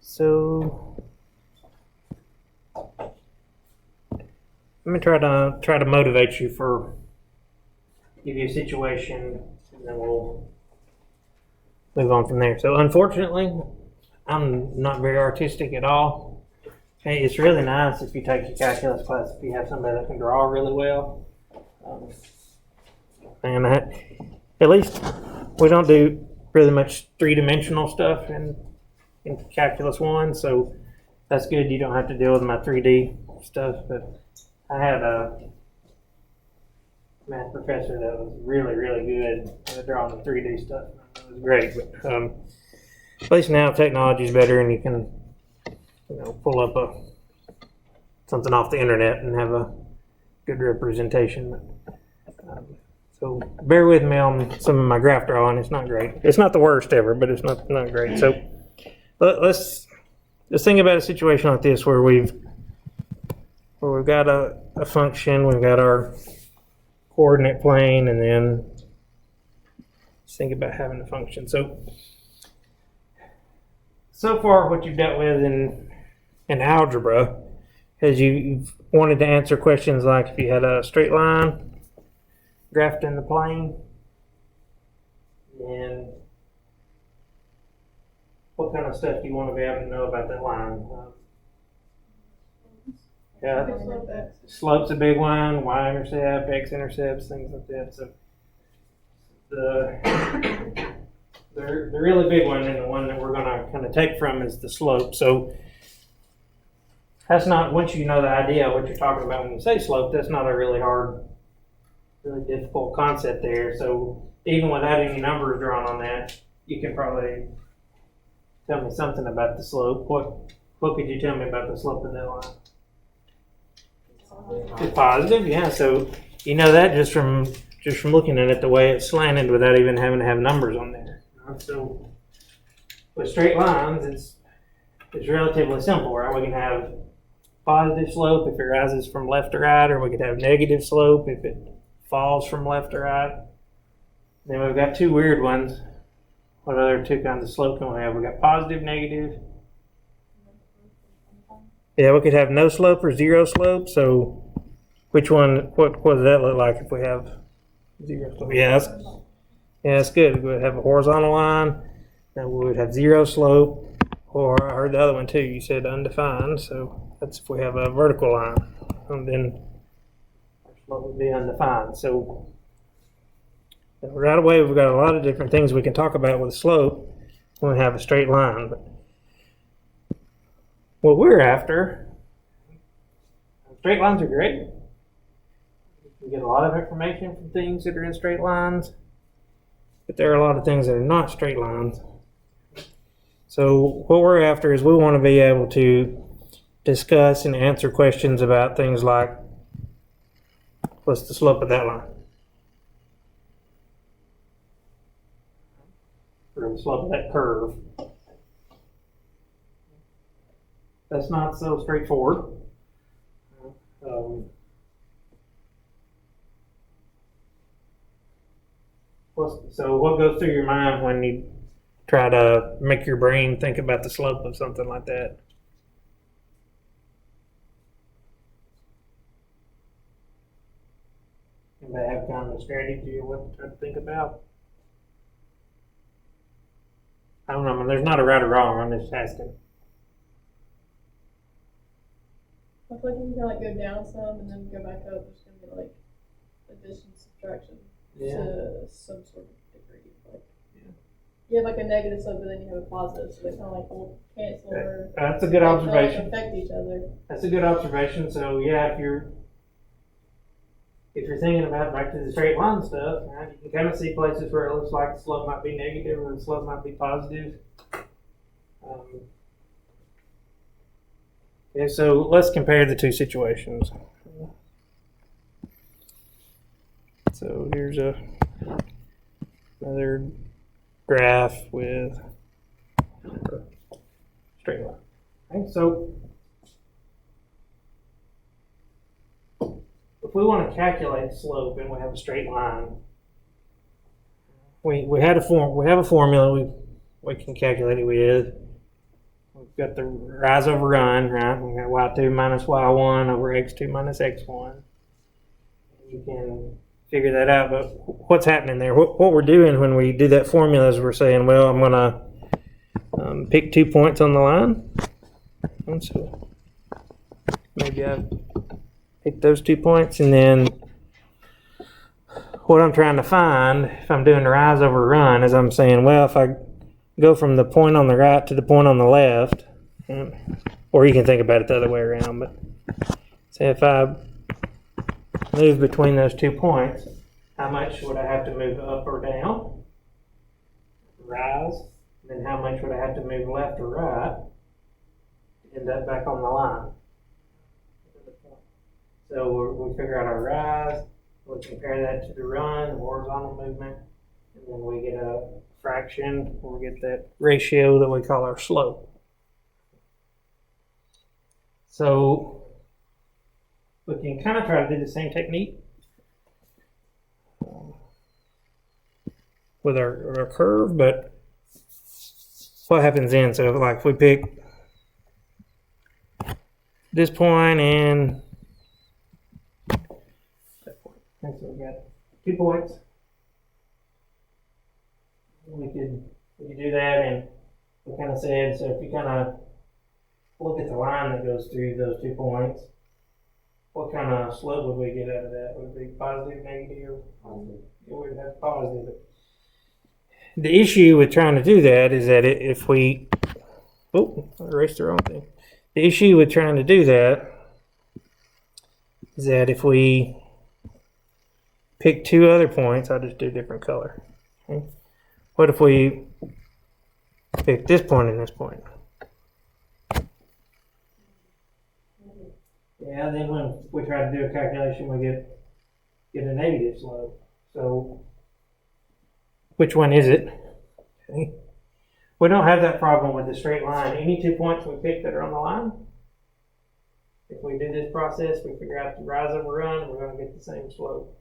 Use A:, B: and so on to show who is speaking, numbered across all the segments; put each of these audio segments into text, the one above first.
A: So let me try to motivate you for give you a situation, and then we'll move on from there. So unfortunately, I'm not very artistic at all. Hey, it's really nice if you take your calculus class if you have somebody that can draw really well. And at least we don't do really much three-dimensional stuff in Calculus 1, so that's good. You don't have to deal with my 3D stuff. But I had a math professor that was really, really good at drawing the 3D stuff. It was great. But at least now technology is better, and you can pull up something off the internet and have a good representation. So bear with me on some of my graph drawing. It's not great. It's not the worst ever, but it's not great. So let's think about a situation like this where we've got a function, we've got our coordinate plane, and then let's think about having a function. So far what you've dealt with in algebra is you've wanted to answer questions like if you had a straight line graphed in the plane, and what kind of stuff do you want to be able to know about that line? Slope's a big one, y-intercept, x-intercepts, things like that. So the really big one, and the one that we're going to kind of take from, is the slope. So that's not, once you know the idea of what you're talking about when you say slope, that's not a really difficult concept there. So even without any numbers drawn on that, you can probably tell me something about the slope. What could you tell me about the slope of that line? It's positive, yeah. So you know that just from looking at it the way it's slanted without even having to have numbers on there. So with straight lines, it's relatively simple, right? We can have positive slope if it rises from left to right, or we could have negative slope if it falls from left to right. Then we've got two weird ones. What other two kinds of slope can we have? We've got positive, negative. Yeah, we could have no slope or zero slope. So which one, what does that look like if we have zero slope? Yeah, that's good. We would have a horizontal line, and we would have zero slope. Or I heard the other one too, you said undefined. So that's if we have a vertical line. And then our slope would be undefined. So right away, we've got a lot of different things we can talk about with slope when we have a straight line. But what we're after, straight lines are great. We get a lot of information from things that are in straight lines, but there are a lot of things that are not straight lines. So what we're after is we want to be able to discuss and answer questions about things like, what's the slope of that line? Or the slope of that curve. That's not so straightforward. So what goes through your mind when you try to make your brain think about the slope of something like that? Anybody have kind of a strategy of what to try to think about? I don't know. I mean, there's not a right or wrong. I'm just asking.
B: I feel like you can kind of go down some and then go back up. There's going to be like addition, subtraction to some sort of degree. Like, you have like a negative slope, but then you have a positive, so they kind of like will cancel or
A: that's a good observation.
B: Affect each other.
A: That's a good observation. So yeah, if you're thinking about back to the straight line stuff, right, you can kind of see places where it looks like the slope might be negative or the slope might be positive. Okay, so let's compare the two situations. So here's another graph with a straight line. Okay, so if we want to calculate slope and we have a straight line, we have a formula. we can calculate it with. We've got the rise over run, right? We've got y2 minus y1 over x2 minus x1. You can figure that out, but what's happening there? What we're doing when we do that formula is we're saying, well, I'm going to pick 2 points on the line. And so maybe I pick those 2 points, and then what I'm trying to find, if I'm doing the rise over run, is I'm saying, well, if I go from the point on the right to the point on the left, or you can think about it the other way around, but say if I move between those 2 points, how much would I have to move up or down? Rise. And then how much would I have to move left or right to end up back on the line? So we figure out our rise, we compare that to the run, horizontal movement, and then we get a fraction, or we get that ratio that we call our slope. So we can kind of try to do the same technique with our curve, but what happens then? So like if we pick this point and that point, and so we got 2 points. We could do that, and we kind of said, so if you kind of look at the line that goes through those 2 points, what kind of slope would we get out of that? Would it be positive, negative? Positive. It would have positive. The issue with trying to do that is that if we, I erased the wrong thing. The issue with trying to do that is that if we pick 2 other points, I'll just do a different color. Okay? What if we pick this point and this point? Yeah, then when we try to do a calculation, we get a negative slope. So which one is it? Okay. We don't have that problem with the straight line. Any 2 points we pick that are on the line, if we do this process, we figure out the rise over run, we're going to get the same slope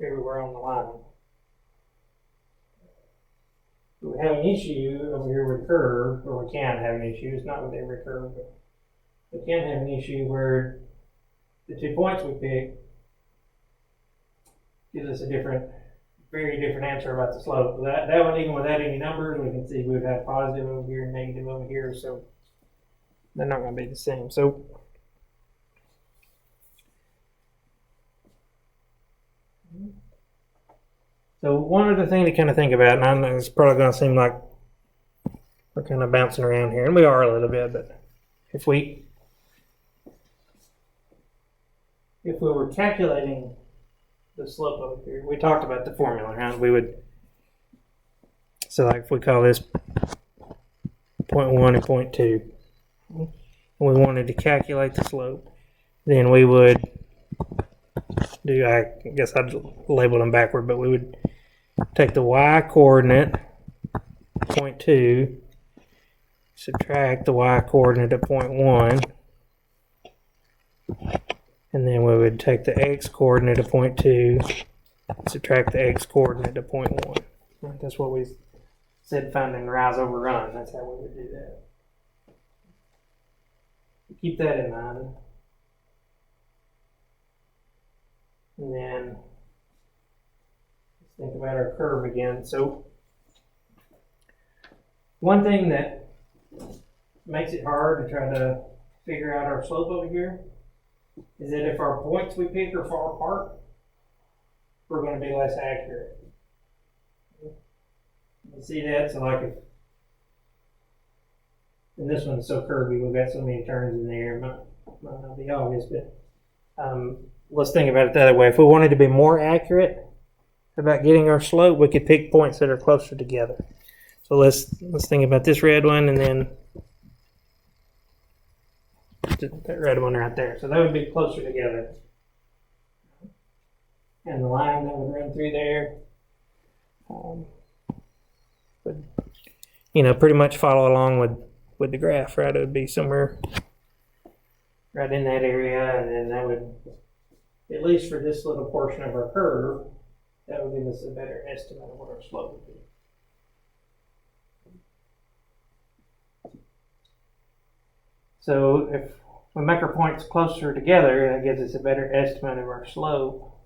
A: everywhere on the line. We have an issue over here with curve, or we can have an issue. It's not with every curve, but we can have an issue where the 2 points we pick gives us a very different answer about the slope. That one, even without any numbers, we can see we would have positive over here and negative over here, so they're not going to be the same. So one other thing to kind of think about, and I know it's probably going to seem like we're kind of bouncing around here, and we are a little bit, but if we were calculating the slope over here, we talked about the formula, right? We would, so like if we call this 0.1 and 0.2, and we wanted to calculate the slope, then we would do, I guess I'd label them backward, but we would take the y coordinate, 0.2, subtract the y coordinate at 0.1, and then we would take the x coordinate of 0.2, subtract the x coordinate of 0.1. Right, that's what we said finding rise over run. That's how we would do that. Keep that in mind. And then let's think about our curve again. So one thing that makes it hard to try to figure out our slope over here is that if our points we pick are far apart, we're going to be less accurate. You see that? So like if, and this one's so curvy, we've got so many turns in there, it might not be obvious, but let's think about it the other way. If we wanted to be more accurate about getting our slope, we could pick points that are closer together. So let's think about this red one, and then that red one right there. So that would be closer together. And the line that would run through there would, pretty much follow along with the graph, right? It would be somewhere right in that area, and then that would, at least for this little portion of our curve, that would give us a better estimate of what our slope would be. So if we make our points closer together, that gives us a better estimate of our slope.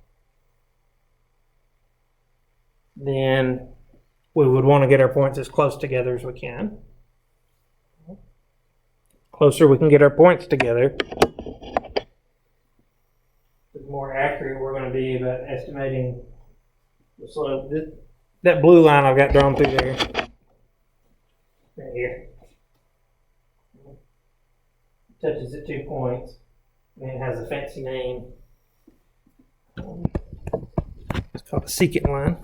A: Then we would want to get our points as close together as we can. Closer we can get our points together, the more accurate we're going to be about estimating the slope. That blue line I've got drawn through there, right here, touches at 2 points, and it has a fancy name. It's called a secant line.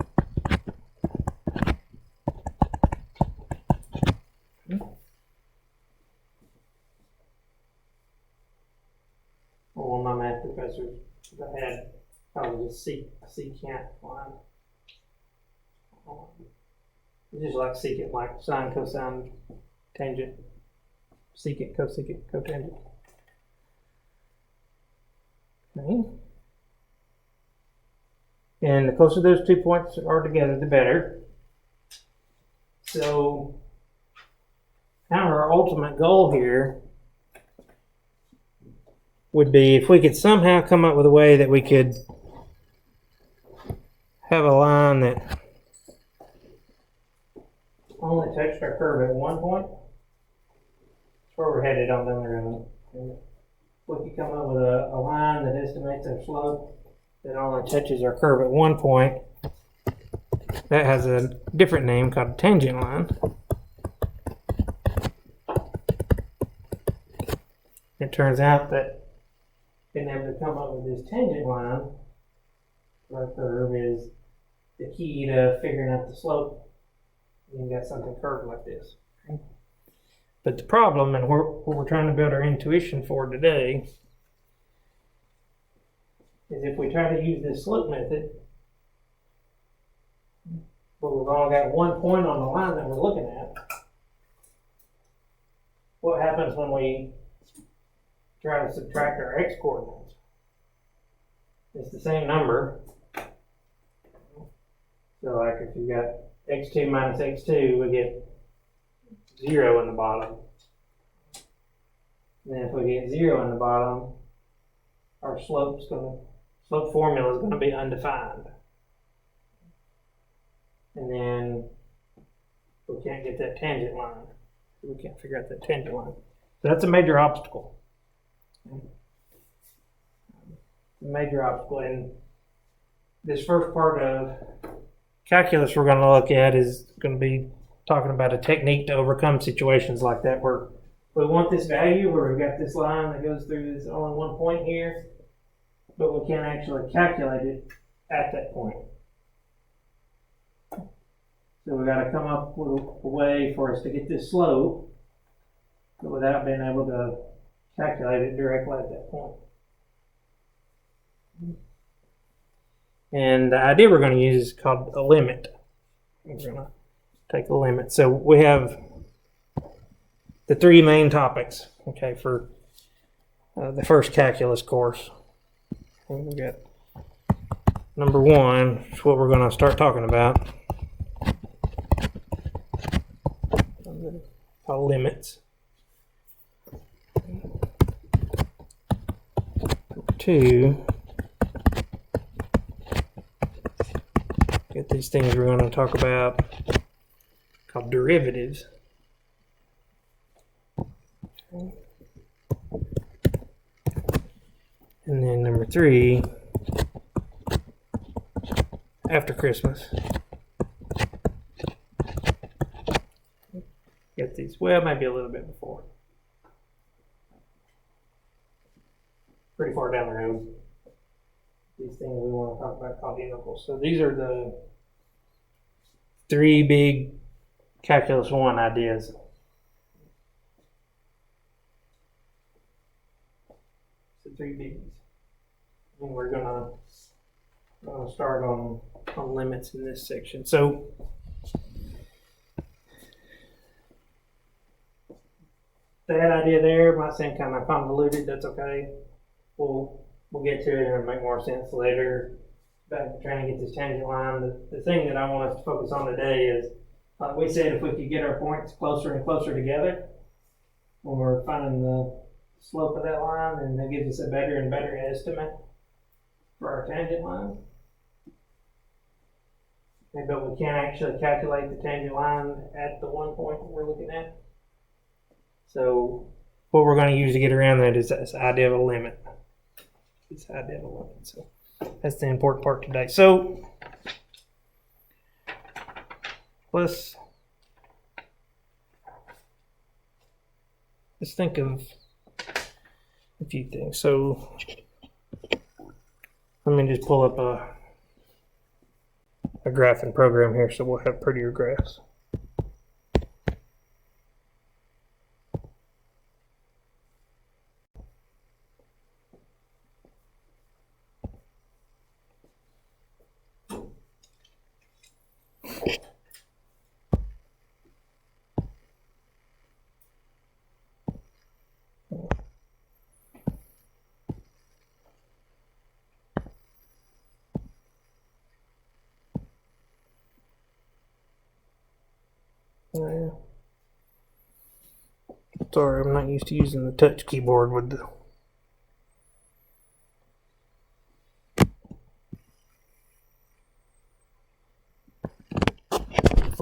A: Well, one of my math professors I had probably just secant line. It's just like secant, like sine, cosine, tangent, secant, cotangent. Okay. And the closer those 2 points are together, the better. So, kind of our ultimate goal here would be if we could somehow come up with a way that we could have a line that only touched our curve at 1 point. That's where we're headed on down the road. And we could come up with a line that estimates our slope that only touches our curve at 1 point. That has a different name called a tangent line. It turns out that being able to come up with this tangent line for our curve is the key to figuring out the slope. You got something curved like this. But the problem, and what we're trying to build our intuition for today, is if we try to use this slope method, but we've only got 1 point on the line that we're looking at, what happens when we try to subtract our x-coordinates? It's the same number. So like if you got x2 minus x2, we get 0 in the bottom. And then if we get 0 in the bottom, our slope formula is going to be undefined. And then we can't get that tangent line. We can't figure out that tangent line. So that's a major obstacle. Major obstacle. And this first part of calculus we're going to look at is going to be talking about a technique to overcome situations like that where we want this value where we've got this line that goes through this only 1 point here, but we can't actually calculate it at that point. So we've got to come up with a way for us to get this slope, but without being able to calculate it directly at that point. And the idea we're going to use is called a limit. We're going to take a limit. So we have the 3 main topics, okay, for the first calculus course. And we got number 1, which is what we're going to start talking about, called limits. Number 2, get these things we're going to talk about called derivatives. Okay. And then number 3, after Christmas. Get these, well, maybe a little bit before. Pretty far down the road. These things we want to talk about called integrals. So these are the 3 big calculus 1 ideas. The 3 biggies. And we're gonna start on limits in this section. So that idea there might seem kind of convoluted. That's okay. We'll get to it and it'll make more sense later. About trying to get this tangent line. The thing that I want us to focus on today is, like we said, if we could get our points closer and closer together, when we're finding the slope of that line, and that gives us a better and better estimate for our tangent line. But we can't actually calculate the tangent line at the one point that we're looking at. So what we're going to use to get around that is this idea of a limit. This idea of a limit. So that's the important part today. So let's think of a few things. So let me just pull up a graphing program here so we'll have prettier graphs. Sorry, I'm not used to using the touch keyboard with the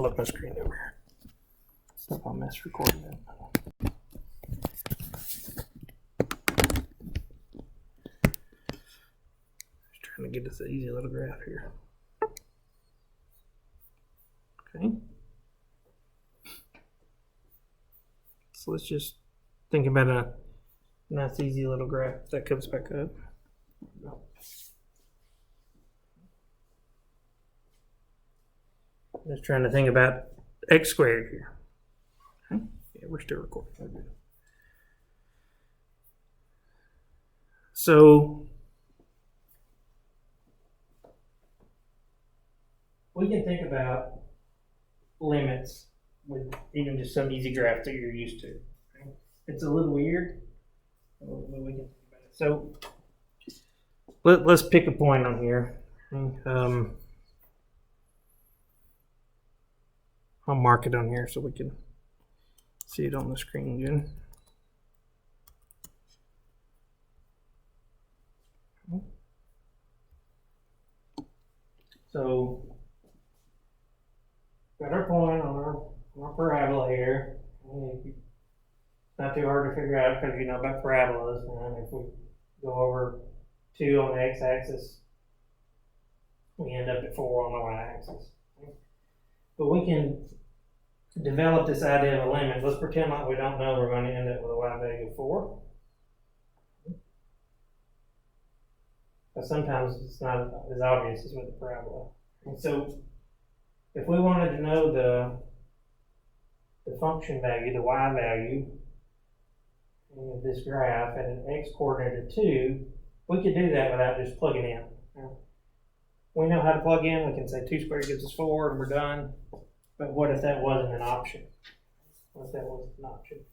A: flip my screen over here. Stop on mess recording it. Just trying to get us an easy little graph here. Okay. So let's just think about a nice easy little graph that comes back up. Just trying to think about x squared here. Okay. Yeah, we're still recording. Okay. So we can think about limits with even just some easy graph that you're used to. Okay. It's a little weird. We can think about it. So let's pick a point on here. I'll mark it on here so we can see it on the screen again. So, got our point on our parabola here. It's not too hard to figure out because you know about parabolas. And if we go over 2 on the x-axis, we end up at 4 on the y-axis. But we can develop this idea of a limit. Let's pretend like we don't know we're going to end up with a y value of 4. But sometimes it's not as obvious as with the parabola. And so if we wanted to know the function value, the y value of this graph at an x coordinate of 2, we could do that without just plugging in. We know how to plug in. We can say 2 squared gives us 4 and we're done. But what if that wasn't an option? What if that wasn't an option?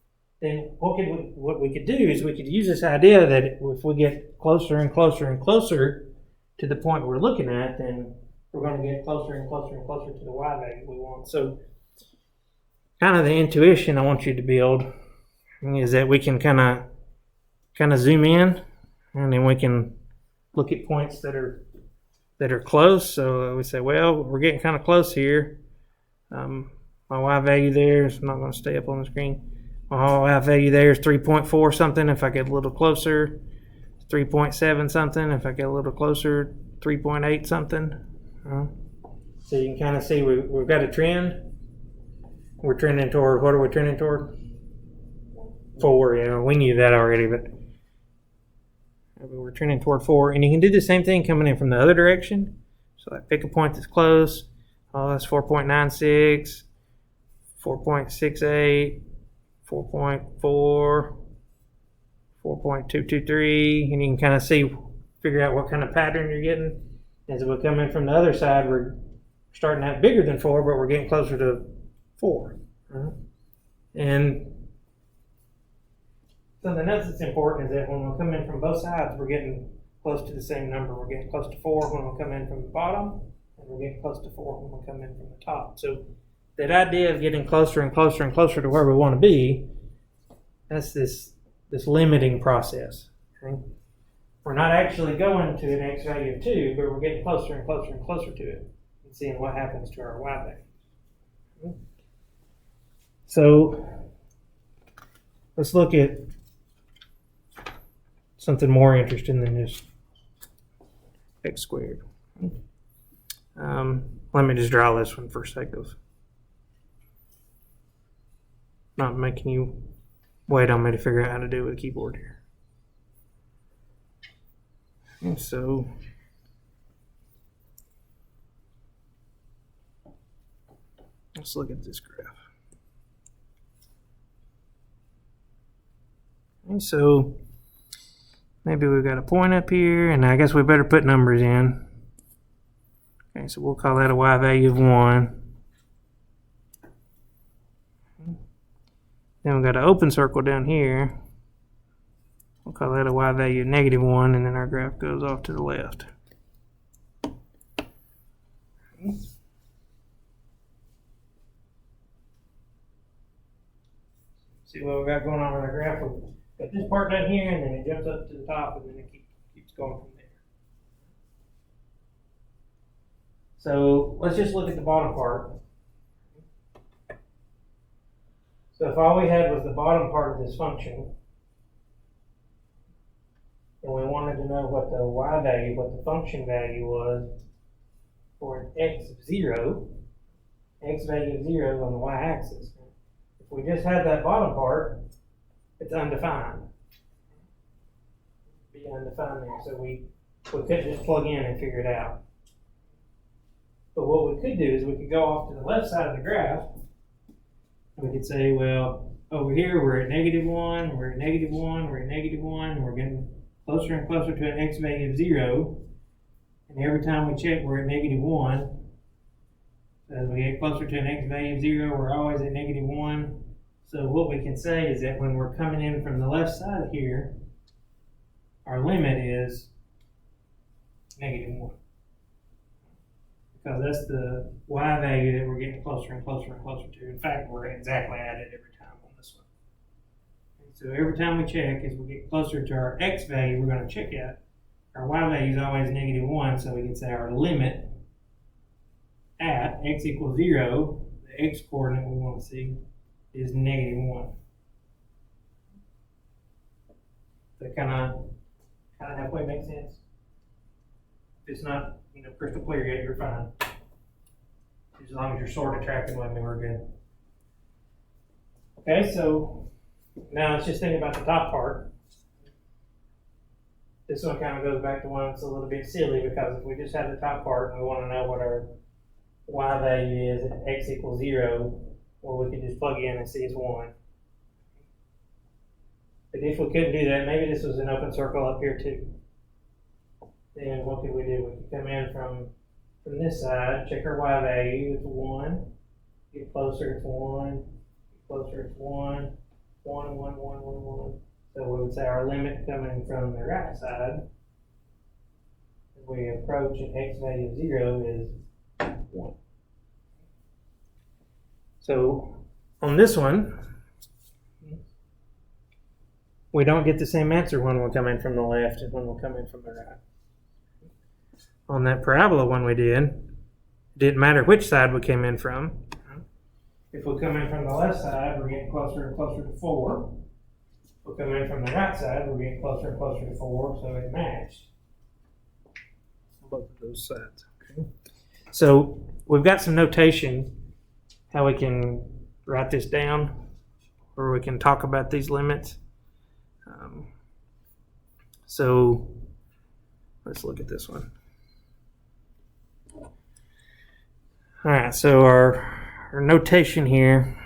A: Then what we could do is we could use this idea that if we get closer and closer and closer to the point we're looking at, then we're going to get closer and closer and closer to the y value we want. So kind of the intuition I want you to build is that we can kind of zoom in, and then we can look at points that are close. So we say, well, we're getting kind of close here. My y value there is not going to stay up on the screen. My y value there is 3.4 something. If I get a little closer, 3.7 something. If I get a little closer, 3.8 something. So you can kind of see we've got a trend. We're trending toward, what are we trending toward? 4. You know, we knew that already, but we're trending toward 4. And you can do the same thing coming in from the other direction. So I pick a point that's close. Oh, that's 4.96, 4.68, 4.4, 4.223, and you can kind of figure out what kind of pattern you're getting. As we come in from the other side, we're starting out bigger than 4, but we're getting closer to 4. And something else that's important is that when we come in from both sides, we're getting close to the same number. We're getting close to 4 when we come in from the bottom, and we're getting close to 4 when we come in from the top. So that idea of getting closer and closer and closer to where we want to be That's this limiting process. Okay? We're not actually going to an x value of 2, but we're getting closer and closer and closer to it and seeing what happens to our y value. Okay? So let's look at something more interesting than just x squared. Let me just draw this one for sake of not making you wait on me to figure out how to do it with a keyboard here. And so let's look at this graph. And so maybe we've got a point up here, and I guess we better put numbers in. Okay, so we'll call that a y value of 1. Then we've got an open circle down here. We'll call that a y value of negative 1, and then our graph goes off to the left. See what we've got going on with our graph? We've got this part down here, and then it jumps up to the top, and then it keeps going from there. So let's just look at the bottom part. So if all we had was the bottom part of this function, and we wanted to know what the y value, what the function value was for an x of 0, x value of 0 is on the y-axis. If we just had that bottom part, it's undefined. It'd be undefined there, so we couldn't just plug in and figure it out. But what we could do is we could go off to the left side of the graph, and we could say, well, over here we're at negative 1, we're at negative 1, we're at negative 1, and we're getting closer and closer to an x value of 0. And every time we check, we're at negative 1. So as we get closer to an x value of 0, we're always at negative 1. So what we can say is that when we're coming in from the left side here, our limit is negative 1. Because that's the y value that we're getting closer and closer and closer to. In fact, we're exactly at it every time on this one. And so every time we check, as we get closer to our x value we're going to check at, our y value is always negative 1, so we can say our limit at x equals 0, the x coordinate we want to see, is negative 1. That kind of halfway makes sense. If it's not crystal clear yet, you're fine. As long as you're sort of tracking with me, we're good. Okay, so now let's just think about the top part. This one kind of goes back to one that's a little bit silly, because if we just have the top part and we want to know what our y value is at x equals 0, well, we could just plug in and see it's 1. But if we couldn't do that, maybe this was an open circle up here too. Then what could we do? We could come in from this side, check our y value, it's 1. Get closer, it's 1. Get closer, it's 1. 1, 1, 1, 1, 1. So we would say our limit coming from the right side, as we approach an x value of 0, is 1. So on this one, we don't get the same answer when we come in from the left and when we come in from the right. On that parabola one we did, it didn't matter which side we came in from. If we come in from the left side, we're getting closer and closer to 4. If we come in from the right side, we're getting closer and closer to 4, so it matched both of those sides. Okay. So we've got some notation how we can write this down, or we can talk about these limits. So let's look at this one. All right, so our notation here,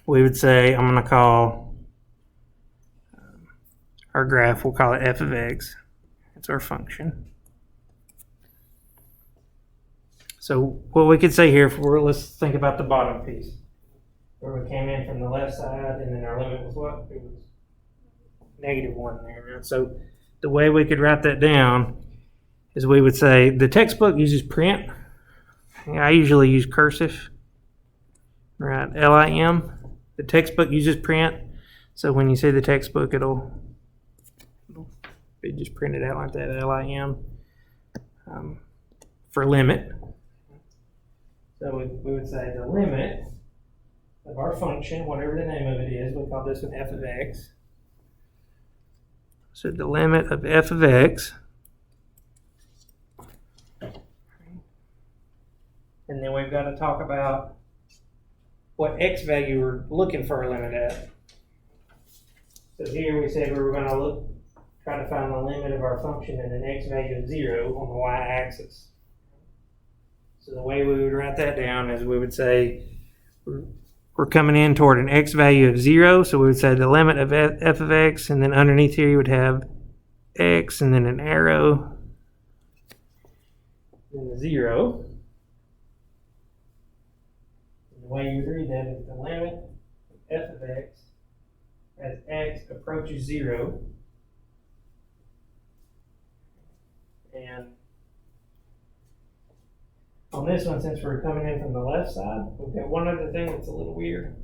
A: we would say, I'm going to call our graph, we'll call it f of x. It's our function. So what we could say here, let's think about the bottom piece, where we came in from the left side, and then our limit was what? It was negative 1 there. So the way we could write that down is we would say the textbook uses print. I usually use cursive, right? LIM. The textbook uses print. So when you see the textbook, it'll be just printed out like that, LIM, for limit. So we would say the limit of our function, whatever the name of it is, we call this one f of x. So the limit of f of x, and then we've got to talk about what x value we're looking for a limit at. So here we said we were going to try to find the limit of our function at an x value of 0 on the y-axis. So the way we would write that down is we would say we're coming in toward an x value of 0, so we would say the limit of f of x, and then underneath here you would have x and then an arrow, then the 0. And the way you would read that is the limit of f of x as x approaches 0, and on this one, since we're coming in from the left side, we've got one other thing that's a little weird.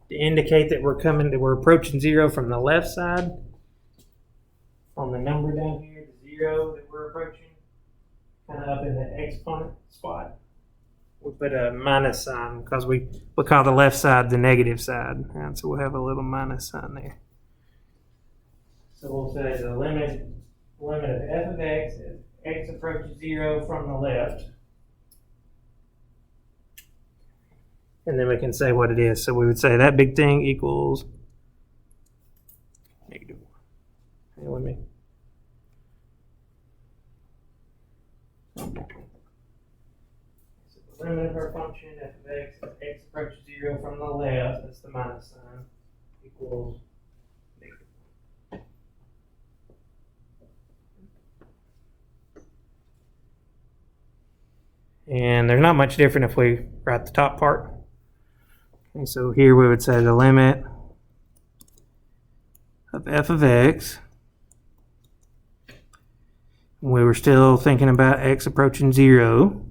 A: To indicate that we're approaching 0 from the left side, on the number down here, the 0 that we're approaching, kind of up in the exponent spot, we put a minus sign because we call the left side the negative side. And so we'll have a little minus sign there. So we'll say the limit of f of x as x approaches 0 from the left. And then we can say what it is. So we would say that big thing equals negative 1. Hey, let me. So the limit of our function f of x as x approaches 0 from the left, that's the minus sign, equals negative 1. And there's not much different if we write the top part. And so here we would say the limit of f of x. We were still thinking about x approaching 0.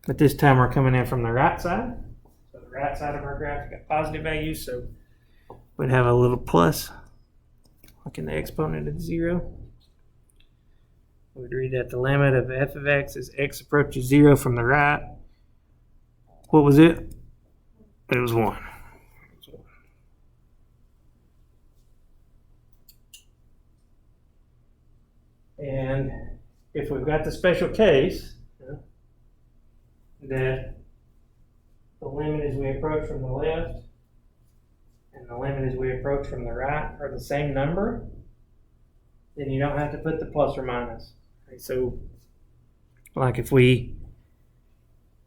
A: But this time we're coming in from the right side. So the right side of our graph got positive values, so we'd have a little plus, like in the exponent of 0. We'd read that the limit of f of x as x approaches 0 from the right. What was it? It was 1. And if we've got the special case that the limit as we approach from the left and the limit as we approach from the right are the same number, then you don't have to put the plus or minus. Okay, so like if we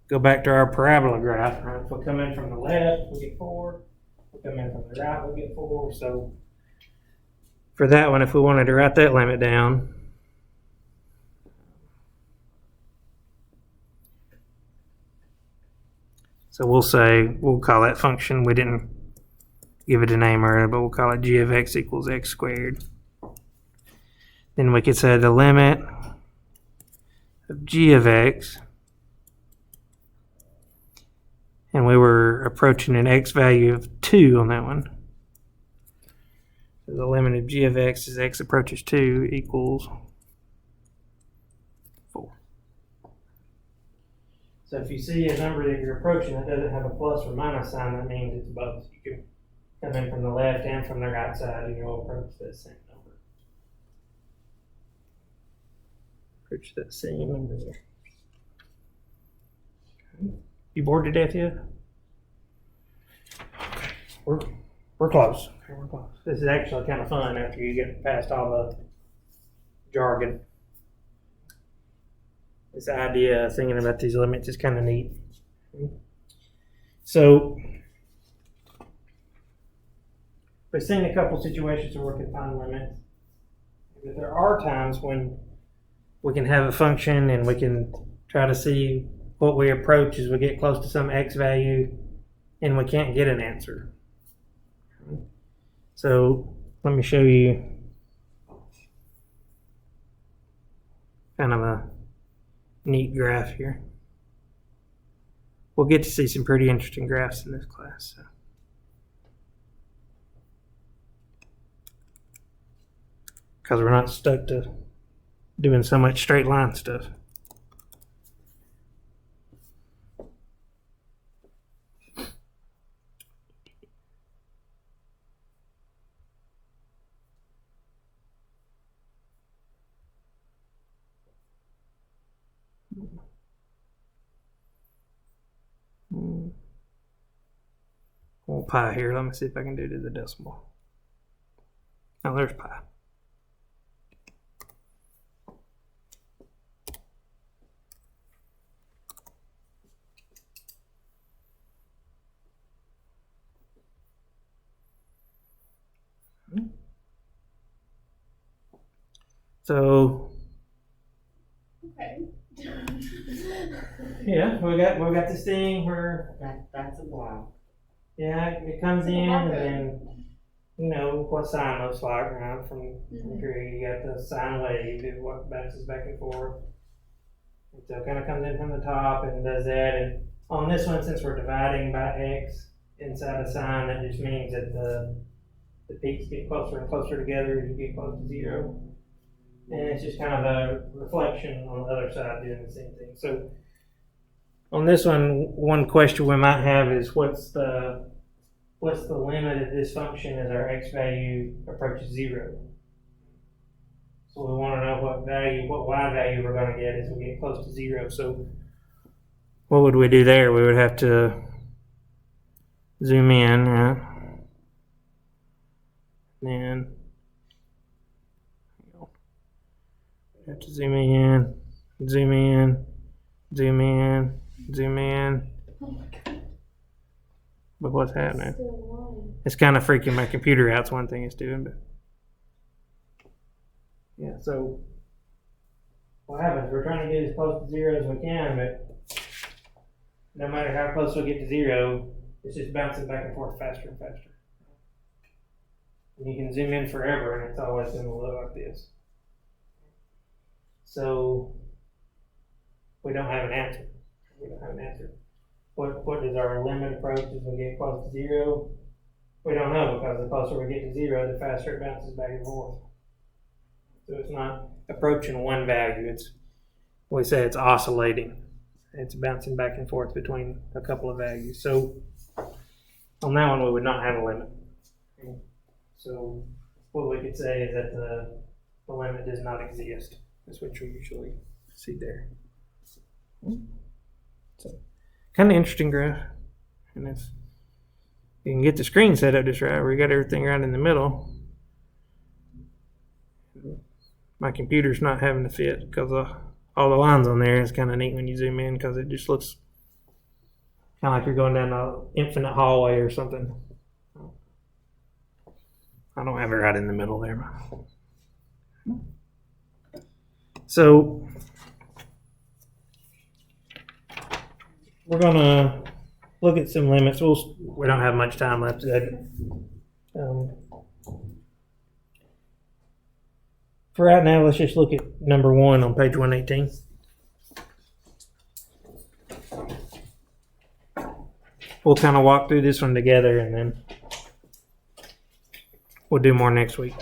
A: go back to our parabola graph, right? If we come in from the left, we get 4. If we come in from the right, we get 4. So for that one, if we wanted to write that limit down, so we'll call that function, we didn't give it a name earlier, but we'll call it g of x equals x squared. Then we could say the limit of g of x, and we were approaching an x value of 2 on that one. So the limit of g of x as x approaches 2 equals 4. So if you see a number that you're approaching that doesn't have a plus or minus sign, that means it's both. You can come in from the left and from the right side and you'll approach that same number. Approach that same number there. Okay. You bored to death yet? Okay. We're close. Okay, we're close. This is actually kind of fun after you get past all the jargon. This idea of thinking about these limits is kind of neat. So we've seen a couple situations where we can find limits. But there are times when we can have a function and we can try to see what we approach as we get close to some x value and we can't get an answer. So let me show you kind of a neat graph here. We'll get to see some pretty interesting graphs in this class. So because we're not stuck to doing so much straight line stuff. Well, pi here. Let me see if I can do it as a decimal. Oh, there's pi. So
B: Okay.
A: yeah, we got this thing where
C: That's a block.
A: it comes in and then what sine looks like, right? From degree, you got the sine wave, what bounces back and forth. And so it kind of comes in from the top and does that. And on this one, since we're dividing by x inside the sine, that just means that the peaks get closer and closer together as you get close to zero. And it's just kind of a reflection on the other side doing the same thing. So on this one question we might have is what's the limit of this function as our x value approaches zero? So we want to know what y value we're going to get as we get close to zero. So what would we do there? We would have to zoom in, right? And have to zoom in, zoom in, zoom in, zoom in.
B: Oh my god.
A: But what's happening?
B: Still lying.
A: It's kind of freaking my computer out. It's one thing it's doing, but yeah. So what happens? We're trying to get as close to zero as we can, but no matter how close we get to zero, it's just bouncing back and forth faster and faster. And you can zoom in forever, and it's always going to look like this. So we don't have an answer. What is our limit approach as we get close to zero? We don't know, because the closer we get to zero, the faster it bounces back and forth. So it's not approaching one value. We say it's oscillating. It's bouncing back and forth between a couple of values. So on that one, we would not have a limit. So what we could say is that the limit does not exist. That's what you usually see there. So, kind of interesting graph. And if you can get the screen set up just right, where you got everything right in the middle. My computer's not having to fit because all the lines on there is kind of neat when you zoom in, because it just looks kind of like you're going down an infinite hallway or something. I don't have it right in the middle there. So we're gonna look at some limits. We don't have much time left today. For right now, let's just look at number 1 on page 118. We'll kind of walk through this one together, and then we'll do more next week.